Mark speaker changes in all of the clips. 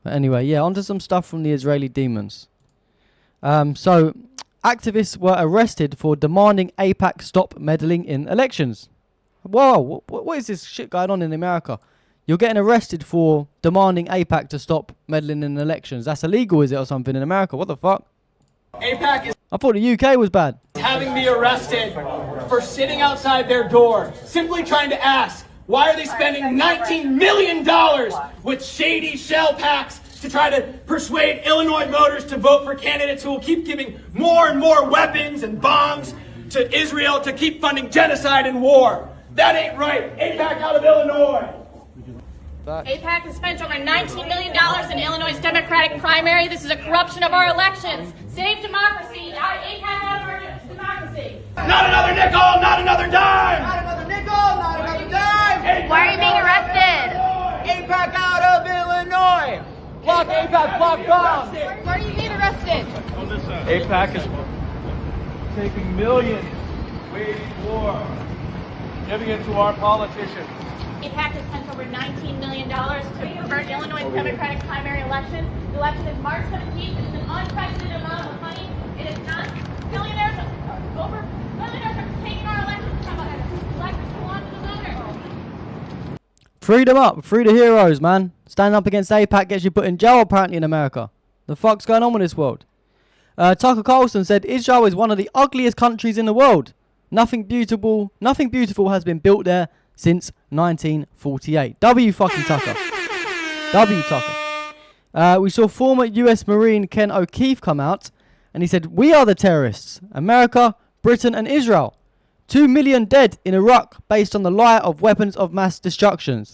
Speaker 1: But anyway, yeah, onto some stuff from the Israeli demons. So, activists were arrested for demanding AIPAC stop meddling in elections. Whoa, what is this shit going on in America? You're getting arrested for demanding AIPAC to stop meddling in elections. That's illegal, is it, or something in America? What the fuck?
Speaker 2: AIPAC is
Speaker 1: I thought the UK was bad.
Speaker 2: having me arrested for sitting outside their door, simply trying to ask, why are they spending $19 million with shady shell packs to try to persuade Illinois voters to vote for candidates who will keep giving more and more weapons and bombs to Israel to keep funding genocide and war? That ain't right. AIPAC out of Illinois.
Speaker 3: AIPAC has spent over $19 million in Illinois' Democratic primary. This is a corruption of our elections. Save democracy. AIPAC out of our democracy.
Speaker 2: Not another nickel, not another dime.
Speaker 4: Not another nickel, not another dime.
Speaker 3: Why are you being arrested?
Speaker 4: AIPAC out of Illinois. Block AIPAC, block bombs.
Speaker 3: Why are you being arrested?
Speaker 5: AIPAC is taking millions, waging war, giving it to our politicians.
Speaker 3: AIPAC has spent over $19 million to pervert Illinois' Democratic primary election. The election is March 17th. It is an unprecedented amount of money. It is not billionaires are taking our elections from us. Elections belong to the voters.
Speaker 1: Free them up. Free the heroes, man. Standing up against AIPAC gets you put in jail, apparently, in America. The fuck's going on with this world? Tucker Carlson said Israel is one of the ugliest countries in the world. Nothing beautiful has been built there since 1948. W fucking Tucker. W Tucker. We saw former US Marine Ken O'Keefe come out and he said, "We are the terrorists. America, Britain and Israel. 2 million dead in Iraq based on the lie of weapons of mass destruction.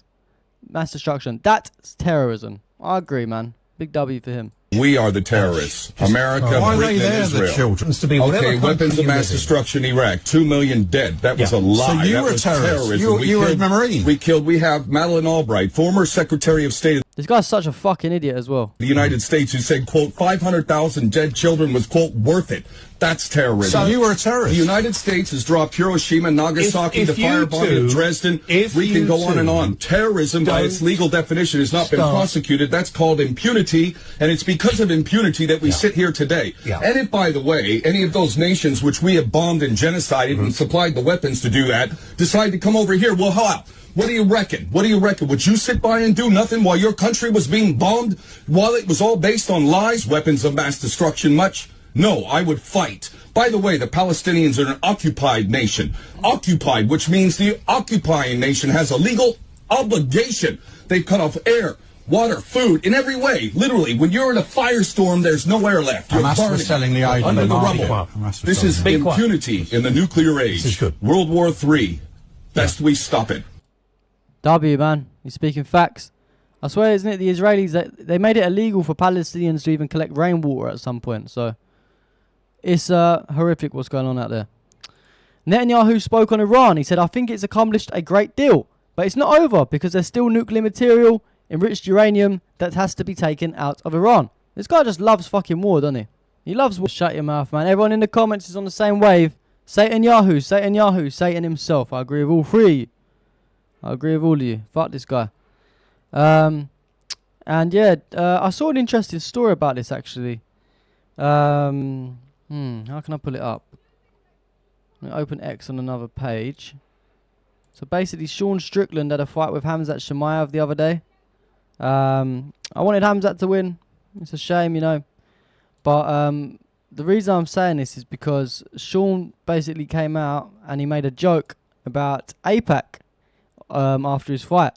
Speaker 1: That's terrorism." I agree, man. Big W for him.
Speaker 6: We are the terrorists. America, Britain, and Israel.
Speaker 7: The children to be
Speaker 6: Okay, weapons of mass destruction, Iraq. 2 million dead. That was a lie.
Speaker 7: So you
Speaker 6: that
Speaker 7: were a
Speaker 6: was
Speaker 7: terrorist.
Speaker 6: terrorism.
Speaker 7: You were a Marine.
Speaker 6: We have Madeleine Albright, former Secretary of State of
Speaker 1: This guy's such a fucking idiot as well.
Speaker 6: the United States, who said, quote, 500,000 dead children was, quote, worth it. That's terrorism.
Speaker 7: So you were a terrorist.
Speaker 6: The United States has dropped Hiroshima, Nagasaki,
Speaker 7: If
Speaker 6: the
Speaker 7: you
Speaker 6: firebombing of
Speaker 7: two-
Speaker 6: Dresden.
Speaker 7: if
Speaker 6: We can
Speaker 7: you
Speaker 6: go on and
Speaker 7: two
Speaker 6: on. Terrorism, by its legal definition, has not been
Speaker 7: Stop.
Speaker 6: prosecuted. That's called impunity, and it's because of impunity that we sit here today.
Speaker 7: Yeah.
Speaker 6: And if, by the way, any of those nations which we have bombed and genocided and supplied the weapons to do that decide to come over here, well, how? What do you reckon? What do you reckon? Would you sit by and do nothing while your country was being bombed? While it was all based on lies, weapons of mass destruction much? No, I would fight. By the way, the Palestinians are an occupied nation. Occupied, which means the occupying nation has a legal obligation. They've cut off air, water, food, in every way. Literally, when you're in a firestorm, there's no air left. You're
Speaker 7: Hamas was
Speaker 6: burning
Speaker 7: selling the idea.
Speaker 6: under the
Speaker 7: Hamas
Speaker 6: rubble.
Speaker 7: was
Speaker 6: This is
Speaker 7: selling it.
Speaker 6: impunity in the nuclear age.
Speaker 7: This is good.
Speaker 6: World War III. Best we stop it.
Speaker 1: W, man. He's speaking facts. I swear, isn't it the Israelis that they made it illegal for Palestinians to even collect rainwater at some point? So it's horrific what's going on out there. Netanyahu spoke on Iran. He said, "I think it's accomplished a great deal, but it's not over because there's still nuclear material, enriched uranium, that has to be taken out of Iran." This guy just loves fucking war, doesn't he? He loves war. Shut your mouth, man. Everyone in the comments is on the same wave. Satan Yahoo, Satan Yahoo, Satan himself. I agree with all three. I agree with all of you. Fuck this guy. And yeah, I saw an interesting story about this actually. How can I pull it up? Let me open X on another page. So basically, Sean Strickland had a fight with Hamzat Shemaev the other day. I wanted Hamzat to win. It's a shame, you know. But the reason I'm saying this is because Sean basically came out and he made a joke about AIPAC after his fight.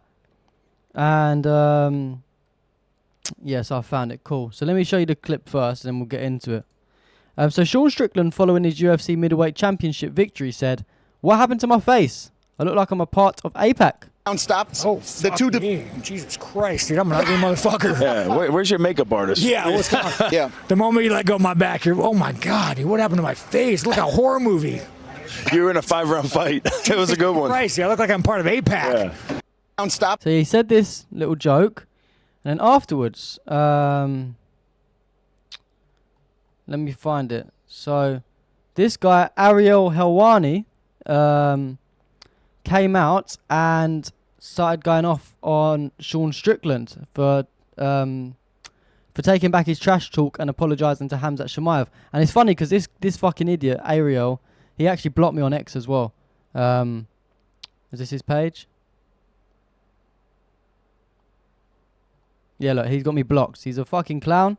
Speaker 1: And yes, I found it cool. So let me show you the clip first and then we'll get into it. So Sean Strickland, following his UFC middleweight championship victory, said, "What happened to my face? I look like I'm a part of AIPAC."
Speaker 4: Stopped.
Speaker 8: Oh,
Speaker 4: the two
Speaker 8: Jesus Christ, dude, I'm an ugly motherfucker.
Speaker 9: Yeah, where's your makeup artist?
Speaker 8: Yeah, what's going on?
Speaker 4: Yeah.
Speaker 8: The moment you let go of my back, you're, oh my God, dude, what happened to my face? Look, a horror movie.
Speaker 9: You were in a 5-round fight. It was a good one.
Speaker 8: Christ, yeah, I look like I'm part of AIPAC.
Speaker 9: Yeah.
Speaker 4: Stop.
Speaker 1: So he said this little joke, and then afterwards, let me find it. So this guy, Strickland-Helwani, came out and started going off on Sean Strickland for for taking back his trash talk and apologising to Hamzat Shemaev. And it's funny because this fucking idiot, Ariel, he actually blocked me on X as well. Is this his page? Yeah, look, he's got me blocked. He's a fucking clown.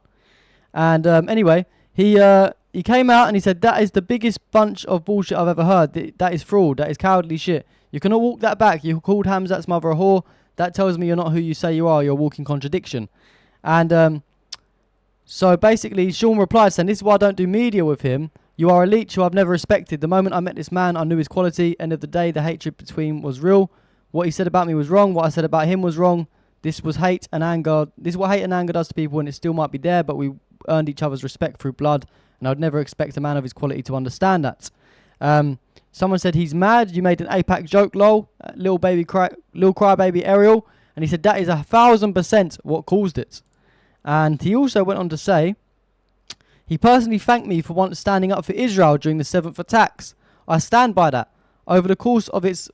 Speaker 1: And anyway, he came out and he said, that is the biggest bunch of bullshit I've ever heard. That is fraud. That is cowardly shit. You cannot walk that back. You called Hamzat's mother a whore. That tells me you're not who you say you are. You're a walking contradiction. And so basically, Sean replied saying, this is why I don't do media with him. You are a leech who I've never respected. The moment I met this man, I knew his quality. End of the day, the hatred between was real. What he said about me was wrong. What I said about him was wrong. This was hate and anger. This is what hate and anger does to people, and it still might be there, but we earned each other's respect through blood, and I would never expect a man of his quality to understand that. Someone said he's mad. You made an AIPAC joke, lol. Little crybaby Ariel, and he said that is 1,000% what caused it. And he also went on to say, he personally thanked me for once standing up for Israel during the 7th attacks. I stand by that. Over the course of it,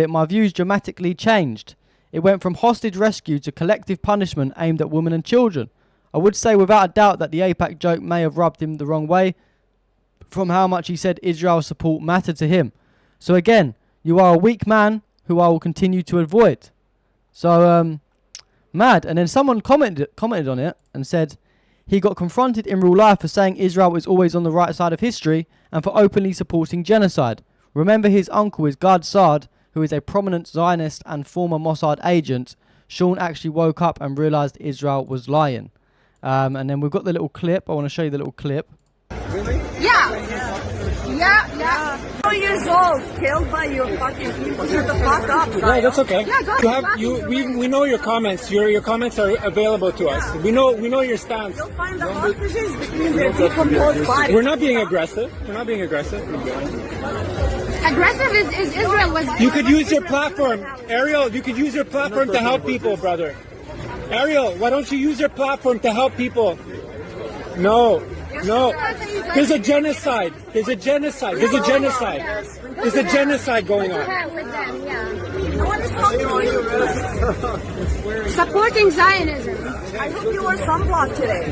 Speaker 1: my views dramatically changed. It went from hostage rescue to collective punishment aimed at women and children. I would say without a doubt that the AIPAC joke may have rubbed him the wrong way from how much he said Israel's support mattered to him. So again, you are a weak man who I will continue to avoid. So, mad. And then someone commented on it and said he got confronted in real life for saying Israel is always on the right side of history and for openly supporting genocide. Remember, his uncle is Gad Saad, who is a prominent Zionist and former Mossad agent. Sean actually woke up and realised Israel was lying. And then we've got the little clip. I want to show you the little clip.
Speaker 10: Yeah. 4 years old, killed by your fucking people. Shut the fuck up.
Speaker 11: No, that's okay.
Speaker 10: Yeah,
Speaker 11: we know your comments. Your comments are available to us. We know your stance.
Speaker 10: You'll find the hostages between the decomposed bodies.
Speaker 11: We're not being aggressive.
Speaker 10: Aggressive is Israel was.
Speaker 11: You could use your platform, Ariel. You could use your platform to help people, brother. Ariel, why don't you use your platform to help people? No. There's a genocide. There's a genocide going on.
Speaker 10: No one is talking to you. Supporting Zionism. I hope you wore sunblock today.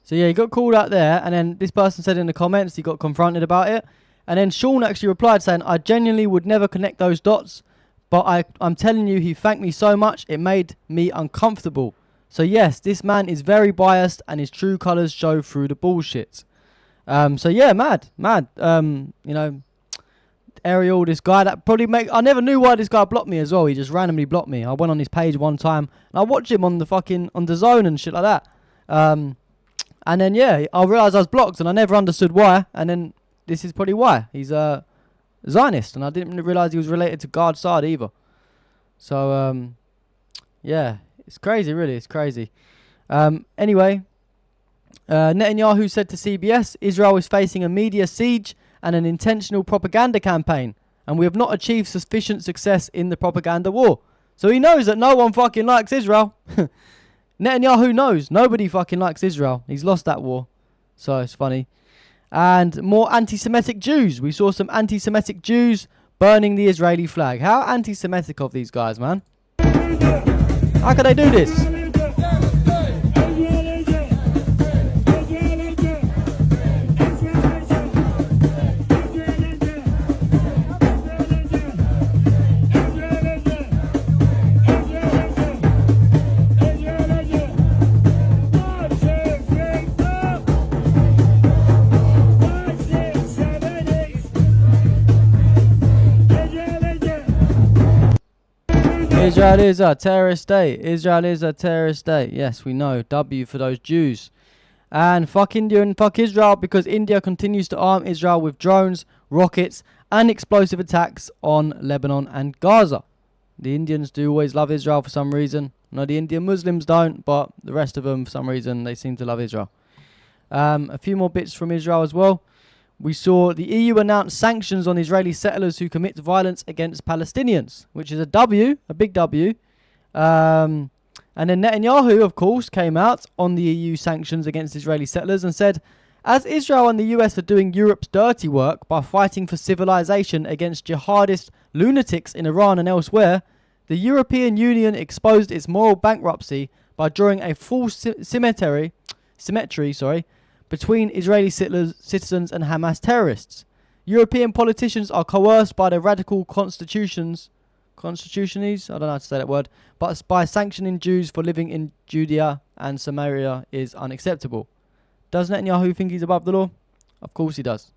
Speaker 1: So yeah, he got called out there, and then this person said in the comments he got confronted about it, and then Sean actually replied saying, I genuinely would never connect those dots, but I'm telling you, he thanked me so much it made me uncomfortable. So yes, this man is very biased and his true colours show through the bullshit. So yeah, mad. You know, Ariel, this guy that probably I never knew why this guy blocked me as well. He just randomly blocked me. I went on his page one time and I watched him on the zone and shit like that. And then yeah, I realised I was blocked and I never understood why. And then this is probably why. He's a Zionist and I didn't realise he was related to Gad Saad either. So yeah. It's crazy, really. It's crazy. Anyway, Netanyahu said to CBS, Israel is facing a media siege and an intentional propaganda campaign, and we have not achieved sufficient success in the propaganda war. So he knows that no one fucking likes Israel. Netanyahu knows. Nobody fucking likes Israel. He's lost that war. So it's funny. And more anti-Semitic Jews. We saw some anti-Semitic Jews burning the Israeli flag. How anti-Semitic of these guys, man? How can they do this? Israel is a terrorist state. Israel is a terrorist state. Yes, we know. W for those Jews. And fuck India and fuck Israel, because India continues to arm Israel with drones, rockets, and explosive attacks on Lebanon and Gaza. The Indians do always love Israel for some reason. No, the Indian Muslims don't, but the rest of them, for some reason, they seem to love Israel. A few more bits from Israel as well. We saw the EU announce sanctions on Israeli settlers who commit violence against Palestinians, which is a W, a big W. And then Netanyahu, of course, came out on the EU sanctions against Israeli settlers and said, as Israel and the US are doing Europe's dirty work by fighting for civilization against jihadist lunatics in Iran and elsewhere, The European Union exposed its moral bankruptcy by drawing a false symmetry between Israeli citizens and Hamas terrorists. European politicians are coerced by the radical constitutionalists, I don't know how to say that word, but by sanctioning Jews for living in Judea and Samaria is unacceptable. Does Netanyahu think he's above the law? Of course he does.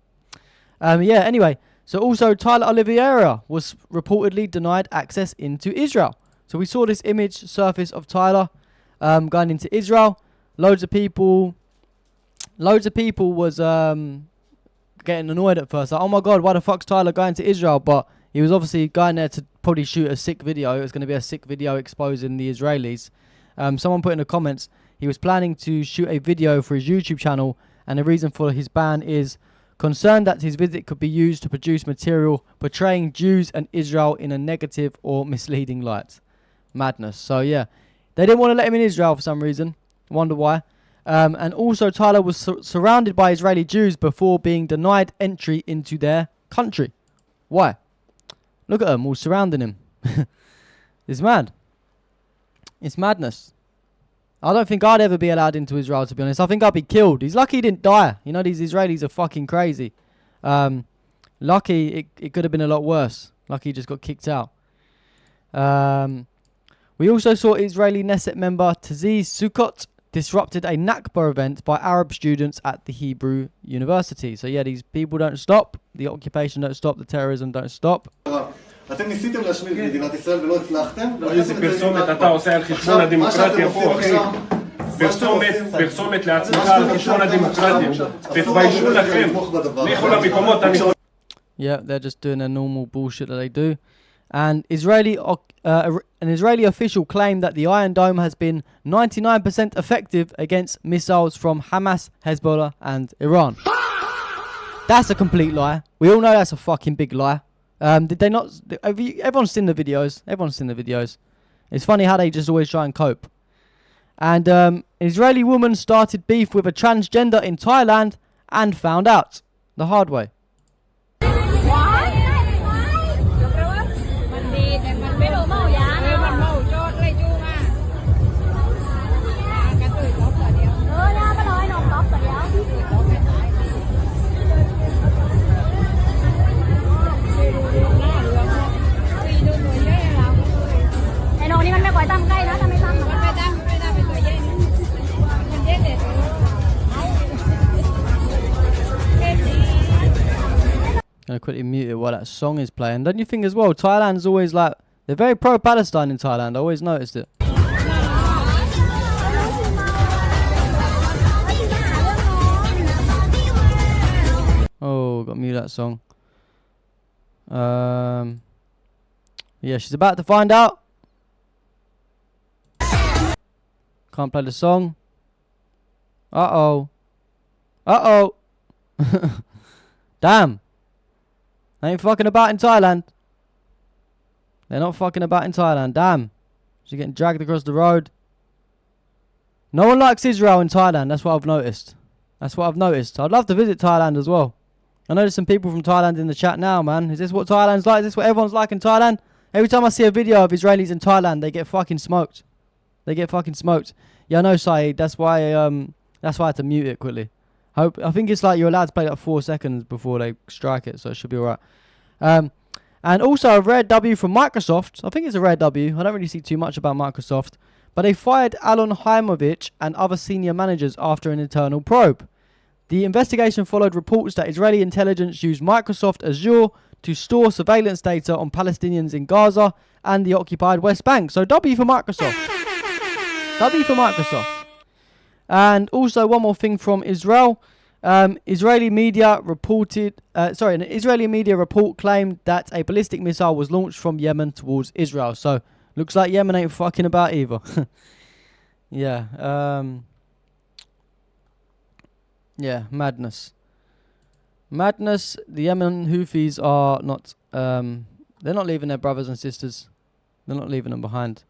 Speaker 1: Anyway, so also Tyler Oliveira was reportedly denied access into Israel. So we saw this image surface of Tyler going into Israel. Loads of people was getting annoyed at first. Like, oh my God, why the fuck's Tyler going to Israel? But he was obviously going there to probably shoot a sick video. It was going to be a sick video exposing the Israelis. Someone put in the comments, he was planning to shoot a video for his YouTube channel, and the reason for his ban is concerned that his visit could be used to produce material portraying Jews and Israel in a negative or misleading light. Madness. So yeah, they didn't want to let him in Israel for some reason. Wonder why. And also Tyler was surrounded by Israeli Jews before being denied entry into their country. Why? Look at them all surrounding him. It's mad. It's madness. I don't think I'd ever be allowed into Israel, to be honest. I think I'd be killed. He's lucky he didn't die. You know, these Israelis are fucking crazy. Lucky it could have been a lot worse. Lucky he just got kicked out. We also saw Israeli Knesset member Taziz Sukkot disrupted a Nakba event by Arab students at the Hebrew University. So yeah, these people don't stop. The occupation don't stop. The terrorism don't stop.
Speaker 12: אתם ניסיתם להשמיד מדינת ישראל ולא הצלחתם.
Speaker 5: איזה פרסומת אתה עושה על חשבון הדמוקרטיה פה, אחי. פרסומת לעצמך על חשבון הדמוקרטיה. תתביישו לכם. לכו למקומות.
Speaker 1: Yeah, they're just doing their normal bullshit that they do. And an Israeli official claimed that the Iron Dome has been 99% effective against missiles from Hamas, Hezbollah and Iran. That's a complete lie. We all know that's a fucking big lie. Did they not? Everyone's seen the videos. Everyone's seen the videos. It's funny how they just always try and cope. And an Israeli woman started beef with a transgender in Thailand and found out the hard way. Gonna quickly mute it while that song is playing. Don't you think as well, Thailand's always like, they're very pro-Palestine in Thailand. I always noticed it. Oh, got to mute that song. Yeah, she's about to find out. Can't play the song. Uh-oh. Uh-oh. Damn. They ain't fucking about in Thailand. They're not fucking about in Thailand. Damn. She's getting dragged across the road. No one likes Israel in Thailand. That's what I've noticed. That's what I've noticed. I'd love to visit Thailand as well. I know there's some people from Thailand in the chat now, man. Is this what Thailand's like? Is this what everyone's like in Thailand? Every time I see a video of Israelis in Thailand, they get fucking smoked. They get fucking smoked. Yeah, I know, Saeed. That's why I had to mute it quickly. I think it's like you're allowed to play like 4 seconds before they strike it, so it should be alright. And also a rare W from Microsoft. I think it's a rare W. I don't really see too much about Microsoft. But they fired Alon Haimovich and other senior managers after an internal probe. The investigation followed reports that Israeli intelligence used Microsoft Azure to store surveillance data on Palestinians in Gaza and the occupied West Bank. So W for Microsoft. W for Microsoft. And also one more thing from Israel. An Israeli media report claimed that a ballistic missile was launched from Yemen towards Israel. So looks like Yemen ain't fucking about either. Yeah. Yeah, madness. Madness. The Yemen Houthis are not they're not leaving their brothers and sisters. They're not leaving them behind.